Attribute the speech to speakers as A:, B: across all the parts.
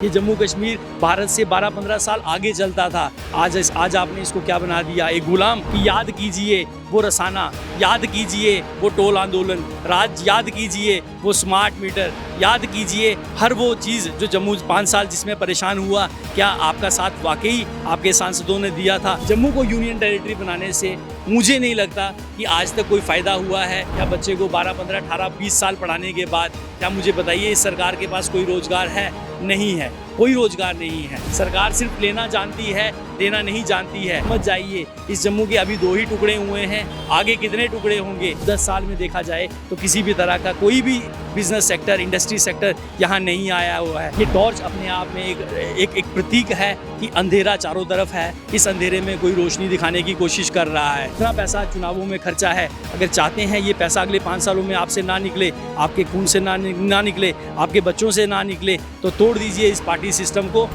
A: ये जम्मू कश्मीर भारत से 12-15 साल आगे चलता था। आज आपने इसको क्या बना दिया, एक गुलाम की। याद कीजिए वो रसाना, याद कीजिए वो टोल आंदोलन, याद कीजिए वो स्मार्ट मीटर, याद कीजिए हर वो चीज़ जो जम्मू 5 साल जिसमें परेशान हुआ। क्या आपका साथ वाकई आपके सांसदों ने दिया था? जम्मू को यूनियन टेरिटरी बनाने से मुझे नहीं लगता कि आज तक कोई फ़ायदा हुआ है। या बच्चे को 12-15-18-20 साल पढ़ाने के बाद क्या मुझे बताइए इस सरकार के पास कोई रोज़गार है? नहीं है, कोई रोजगार नहीं है। सरकार सिर्फ लेना जानती है, देना नहीं जानती है। मत जाइए, इस जम्मू के अभी 2 ही टुकड़े हुए हैं, आगे कितने टुकड़े होंगे? 10 साल में देखा जाए तो किसी भी तरह का कोई भी बिजनेस सेक्टर, इंडस्ट्री सेक्टर यहाँ नहीं आया हुआ है। ये टॉर्च अपने आप में एक प्रतीक है कि अंधेरा चारों तरफ है। इस अंधेरे में कोई रोशनी दिखाने की कोशिश कर रहा है। इतना पैसा चुनावों में खर्चा है, अगर चाहते हैं ये पैसा अगले 5 सालों में आपसे ना निकले, आपके खून से ना निकले, आपके बच्चों से ना निकले, तो तोड़ दीजिए इस पार्टी सिस्टम को।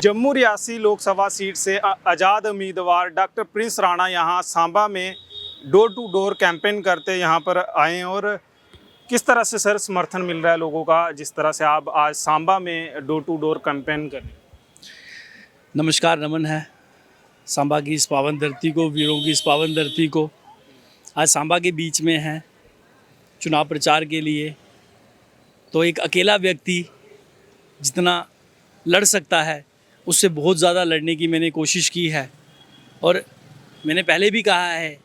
B: जम्मू रियासी लोकसभा सीट से आज़ाद उम्मीदवार डॉक्टर प्रिंस राणा यहाँ सांबा में डोर टू डोर कैंपेन करते यहाँ पर आए। और किस तरह से सर समर्थन मिल रहा है लोगों का, जिस तरह से आप आज सांबा में डोर टू डोर कैंपेन करें?
A: नमस्कार, नमन है सांबा की इस पावन धरती को, वीरों की इस पावन धरती को। आज सांबा के बीच में हैं चुनाव प्रचार के लिए, तो एक अकेला व्यक्ति जितना लड़ सकता है उससे बहुत ज़्यादा लड़ने की मैंने कोशिश की है। और मैंने पहले भी कहा है,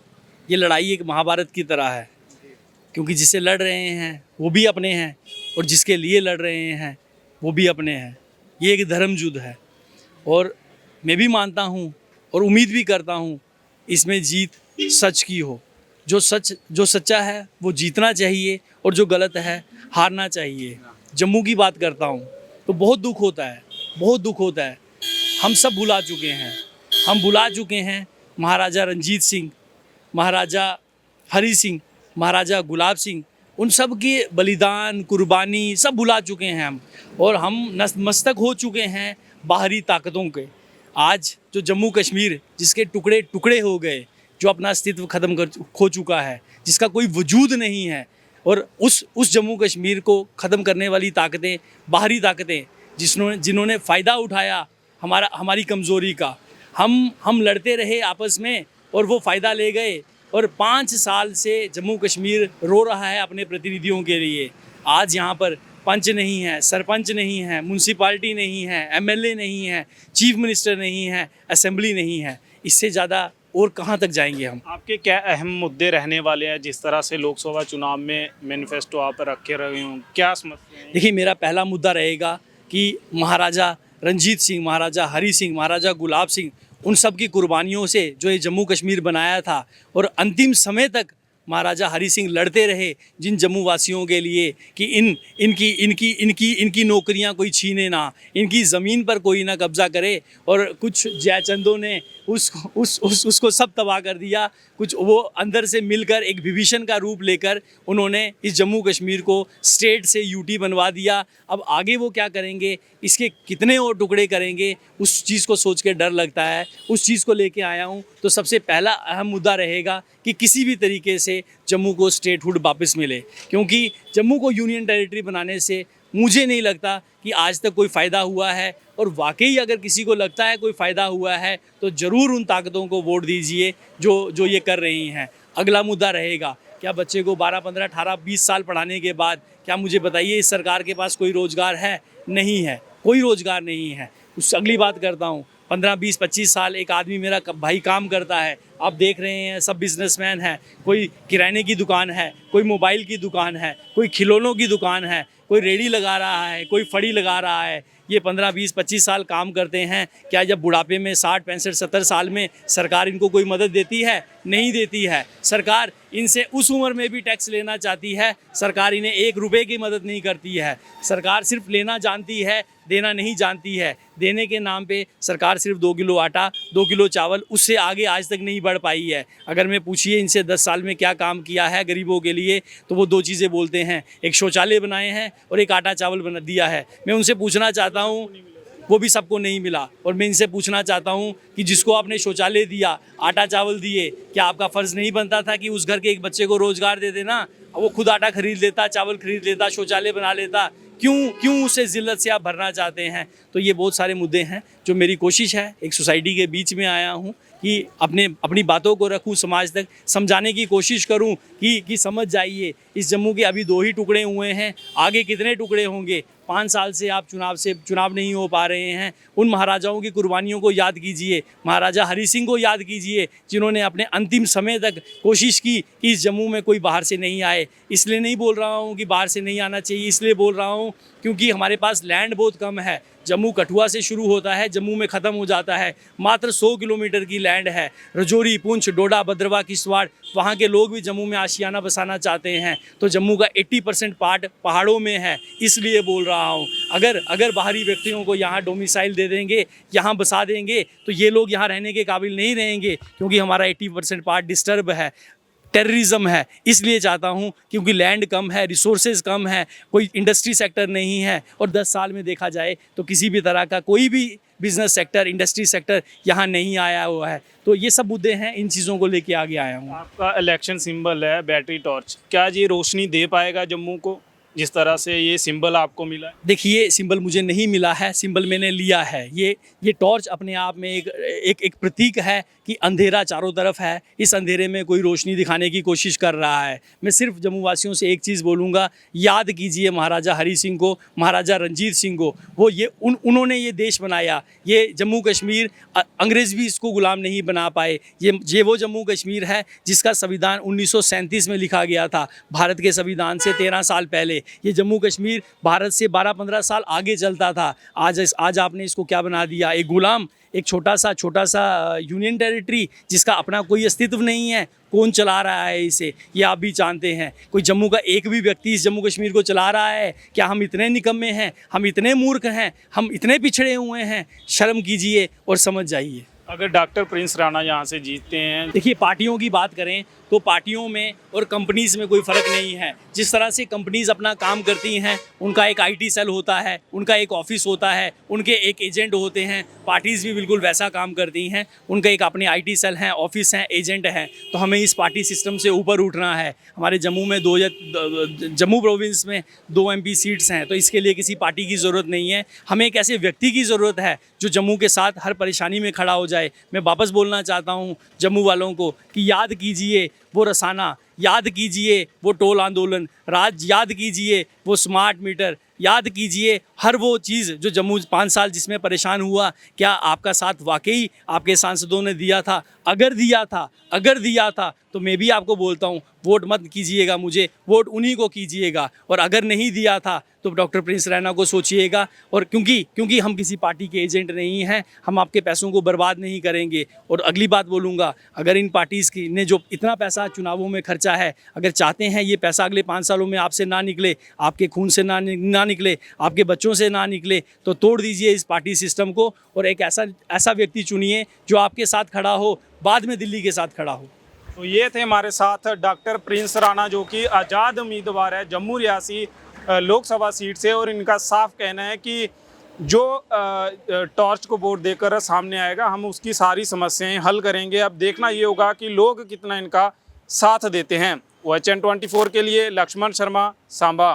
A: ये लड़ाई एक महाभारत की तरह है, क्योंकि जिससे लड़ रहे हैं वो भी अपने हैं और जिसके लिए लड़ रहे हैं वो भी अपने हैं। ये एक धर्म युद्ध है और मैं भी मानता हूँ और उम्मीद भी करता हूँ इसमें जीत सच की हो। जो सच्चा है वो जीतना चाहिए और जो गलत है हारना चाहिए। जम्मू की बात करता हूँ तो बहुत दुख होता है, बहुत दुख होता है। हम सब भुला चुके हैं, हम भुला चुके हैं महाराजा रंजीत सिंह, महाराजा हरी सिंह, महाराजा गुलाब सिंह, उन सब के बलिदान, कुर्बानी सब भुला चुके हैं हम। और हम नतमस्तक हो चुके हैं बाहरी ताकतों के। आज जो जम्मू कश्मीर जिसके टुकड़े टुकड़े हो गए, जो अपना अस्तित्व खो चुका है, जिसका कोई वजूद नहीं है, और उस जम्मू कश्मीर को ख़त्म करने वाली ताकतें, बाहरी ताकतें जिन्होंने फ़ायदा उठाया हमारी कमज़ोरी का, हम लड़ते रहे आपस में और वो फ़ायदा ले गए। और 5 साल से जम्मू कश्मीर रो रहा है अपने प्रतिनिधियों के लिए। आज यहाँ पर पंच नहीं है, सरपंच नहीं है, म्यूनसिपाल्टी नहीं है, एमएलए नहीं है, चीफ मिनिस्टर नहीं है, असेंबली नहीं है। इससे ज़्यादा और कहाँ तक जाएंगे हम?
B: आपके क्या अहम मुद्दे रहने वाले हैं जिस तरह से लोकसभा चुनाव में मैनिफेस्टो आप रखे रहे हों? क्या समस्या?
A: देखिए, मेरा पहला मुद्दा रहेगा कि महाराजा रंजीत सिंह, महाराजा हरी सिंह, महाराजा गुलाब सिंह, उन सब की कुर्बानियों से जो ये जम्मू कश्मीर बनाया था, और अंतिम समय तक महाराजा हरी सिंह लड़ते रहे जिन जम्मू वासियों के लिए कि इनकी नौकरियां कोई छीने ना, इनकी ज़मीन पर कोई ना कब्जा करे। और कुछ जयचंदों ने उसको सब तबाह कर दिया। कुछ वो अंदर से मिलकर एक विभीषण का रूप लेकर उन्होंने इस जम्मू कश्मीर को स्टेट से यूटी बनवा दिया। अब आगे वो क्या करेंगे, इसके कितने और टुकड़े करेंगे, उस चीज़ को सोच के डर लगता है। उस चीज़ को लेके आया हूँ। तो सबसे पहला अहम मुद्दा रहेगा कि किसी भी तरीके से जम्मू को स्टेटहुड वापस मिले, क्योंकि जम्मू को यूनियन टेरिटरी बनाने से मुझे नहीं लगता कि आज तक कोई फ़ायदा हुआ है। और वाकई अगर किसी को लगता है कोई फ़ायदा हुआ है तो ज़रूर उन ताकतों को वोट दीजिए जो ये कर रही हैं। अगला मुद्दा रहेगा, क्या बच्चे को 12-15-18-20 साल पढ़ाने के बाद क्या मुझे बताइए इस सरकार के पास कोई रोज़गार है? नहीं है, कोई रोज़गार नहीं है। उस अगली बात करता हूँ, 15-20-25 साल एक आदमी मेरा भाई काम करता है। आप देख रहे हैं सब बिजनेसमैन है, कोई किराने की दुकान है, कोई मोबाइल की दुकान है, कोई खिलौनों की दुकान है, कोई रेडी लगा रहा है, कोई फड़ी लगा रहा है। ये 15-20-25 साल काम करते हैं। क्या जब बुढ़ापे में 60-65-70 साल में सरकार इनको कोई मदद देती है? नहीं देती है। सरकार इनसे उस उम्र में भी टैक्स लेना चाहती है, सरकार इन्हें 1 रुपये की मदद नहीं करती है। सरकार सिर्फ लेना जानती है, देना नहीं जानती है। देने के नाम पे सरकार सिर्फ 2 किलो आटा, 2 किलो चावल, उससे आगे आज तक नहीं बढ़ पाई है। अगर मैं पूछिए इनसे 10 साल में क्या काम किया है गरीबों के लिए, तो वो 2 चीज़ें बोलते हैं, एक शौचालय बनाए हैं और एक आटा चावल बना दिया है। मैं उनसे पूछना चाहता हूँ, वो भी सबको नहीं मिला। और मैं इनसे पूछना चाहता हूँ कि जिसको आपने शौचालय दिया, आटा चावल दिए, क्या आपका फ़र्ज़ नहीं बनता था कि उस घर के एक बच्चे को रोज़गार दे देना? वो खुद आटा खरीद लेता, चावल खरीद लेता, शौचालय बना लेता। क्यों क्यों उसे ज़िल्लत से आप भरना चाहते हैं। तो ये बहुत सारे मुद्दे हैं जो मेरी कोशिश है, एक सोसाइटी के बीच में आया हूँ कि अपनी बातों को रखूँ, समाज तक समझाने की कोशिश करूँ कि समझ जाइए, इस जम्मू के अभी 2 ही टुकड़े हुए हैं, आगे कितने टुकड़े होंगे। 5 साल से आप चुनाव नहीं हो पा रहे हैं। उन महाराजाओं की कुर्बानियों को याद कीजिए, महाराजा हरि सिंह को याद कीजिए, जिन्होंने अपने अंतिम समय तक कोशिश की कि इस जम्मू में कोई बाहर से नहीं आए। इसलिए नहीं बोल रहा हूँ कि बाहर से नहीं आना चाहिए, इसलिए बोल रहा हूँ क्योंकि हमारे पास लैंड बहुत कम है। जम्मू कठुआ से शुरू होता है, जम्मू में ख़त्म हो जाता है। मात्र 100 किलोमीटर की लैंड है। रजौरी, पुंछ, डोडा, भद्रवाह, किश्तवाड़, वहाँ के लोग भी जम्मू में आशियाना बसाना चाहते हैं। तो जम्मू का 80% पार्ट पहाड़ों में है, इसलिए बोल रहा हूँ। अगर बाहरी व्यक्तियों को यहाँ डोमिसाइल दे देंगे, यहाँ बसा देंगे, तो ये लोग यहाँ रहने के काबिल नहीं रहेंगे, क्योंकि हमारा 80% पार्ट डिस्टर्ब है, टेररिज्म है। इसलिए चाहता हूँ, क्योंकि लैंड कम है, रिसोर्सेज कम है, कोई इंडस्ट्री सेक्टर नहीं है, और 10 साल में देखा जाए तो किसी भी तरह का कोई भी बिजनेस सेक्टर, इंडस्ट्री सेक्टर यहाँ नहीं आया हुआ है। तो ये सब मुद्दे हैं, इन चीज़ों को लेके आगे आया हूँ।
B: आपका इलेक्शन सिंबल है बैटरी टॉर्च, क्या ये रोशनी दे पाएगा जम्मू को, जिस तरह से ये सिंबल आपको मिला है?
A: देखिए, सिंबल मुझे नहीं मिला है, सिंबल मैंने लिया है। ये टॉर्च अपने आप में एक प्रतीक है कि अंधेरा चारों तरफ है, इस अंधेरे में कोई रोशनी दिखाने की कोशिश कर रहा है। मैं सिर्फ जम्मू वासियों से एक चीज़ बोलूँगा, याद कीजिए महाराजा हरि सिंह को, महाराजा रंजीत सिंह को। उन्होंने ये देश बनाया, ये जम्मू कश्मीर अंग्रेज़ भी इसको गुलाम नहीं बना पाए। ये वो जम्मू कश्मीर है जिसका संविधान 1937 में लिखा गया था, भारत के संविधान से 13 साल पहले। ये जम्मू कश्मीर भारत से 12-15 साल आगे चलता था। आज आपने इसको क्या बना दिया, एक गुलाम, एक छोटा सा यूनियन टेरिटरी जिसका अपना कोई अस्तित्व नहीं है। कौन चला रहा है इसे, ये आप भी जानते हैं। कोई जम्मू का एक भी व्यक्ति इस जम्मू कश्मीर को चला रहा है क्या? हम इतने निकम्मे हैं, हम इतने मूर्ख हैं, हम इतने पिछड़े हुए हैं? शर्म कीजिए और समझ जाइए।
B: अगर डॉक्टर प्रिंस राणा यहाँ से जीतते हैं,
A: देखिए, पार्टियों की बात करें तो पार्टियों में और कंपनीज़ में कोई फ़र्क नहीं है। जिस तरह से कंपनीज़ अपना काम करती हैं, उनका एक आईटी सेल होता है, उनका एक ऑफिस होता है, उनके एक एजेंट होते हैं, पार्टीज़ भी बिल्कुल वैसा काम करती हैं। उनका एक अपने आईटी सेल हैं, ऑफिस हैं, एजेंट हैं। तो हमें इस पार्टी सिस्टम से ऊपर उठना है। हमारे जम्मू में जम्मू प्रोविंस में 2 MP सीट्स हैं, तो इसके लिए किसी पार्टी की ज़रूरत नहीं है। हमें एक ऐसे व्यक्ति की ज़रूरत है जो जम्मू के साथ हर परेशानी में खड़ा हो जाए। मैं वापस बोलना चाहता हूँ जम्मू वालों को कि याद कीजिए वो रसाना, याद कीजिए वो टोल आंदोलन, याद कीजिए वो स्मार्ट मीटर, याद कीजिए हर वो चीज़ जो जम्मू 5 साल जिसमें परेशान हुआ। क्या आपका साथ वाकई आपके सांसदों ने दिया था? अगर दिया था तो मैं भी आपको बोलता हूँ, वोट मत कीजिएगा मुझे, वोट उन्हीं को कीजिएगा। और अगर नहीं दिया था तो डॉक्टर प्रिंस राणा को सोचिएगा। और क्योंकि हम किसी पार्टी के एजेंट नहीं हैं, हम आपके पैसों को बर्बाद नहीं करेंगे। और अगली बात बोलूँगा, अगर इन पार्टीज़ की ने जो इतना पैसा चुनावों में खर्चा है, अगर चाहते हैं ये पैसा अगले 5 सालों में आपसे ना निकले, आपके खून से ना निकले, आपके बच्चों से ना निकले, तो तोड़ दीजिए इस पार्टी सिस्टम को और एक ऐसा व्यक्ति चुनिए जो आपके साथ खड़ा हो, बाद में दिल्ली के साथ खड़ा हो।
B: तो ये थे हमारे साथ डॉक्टर प्रिंस राणा, जो कि आज़ाद उम्मीदवार है जम्मू रियासी लोकसभा सीट से। और इनका साफ कहना है कि जो टॉर्च को वोट देकर सामने आएगा, हम उसकी सारी समस्याएं हल करेंगे। अब देखना ये होगा कि लोग कितना इनका साथ देते हैं। WHN 24 के लिए लक्ष्मण शर्मा, सांबा।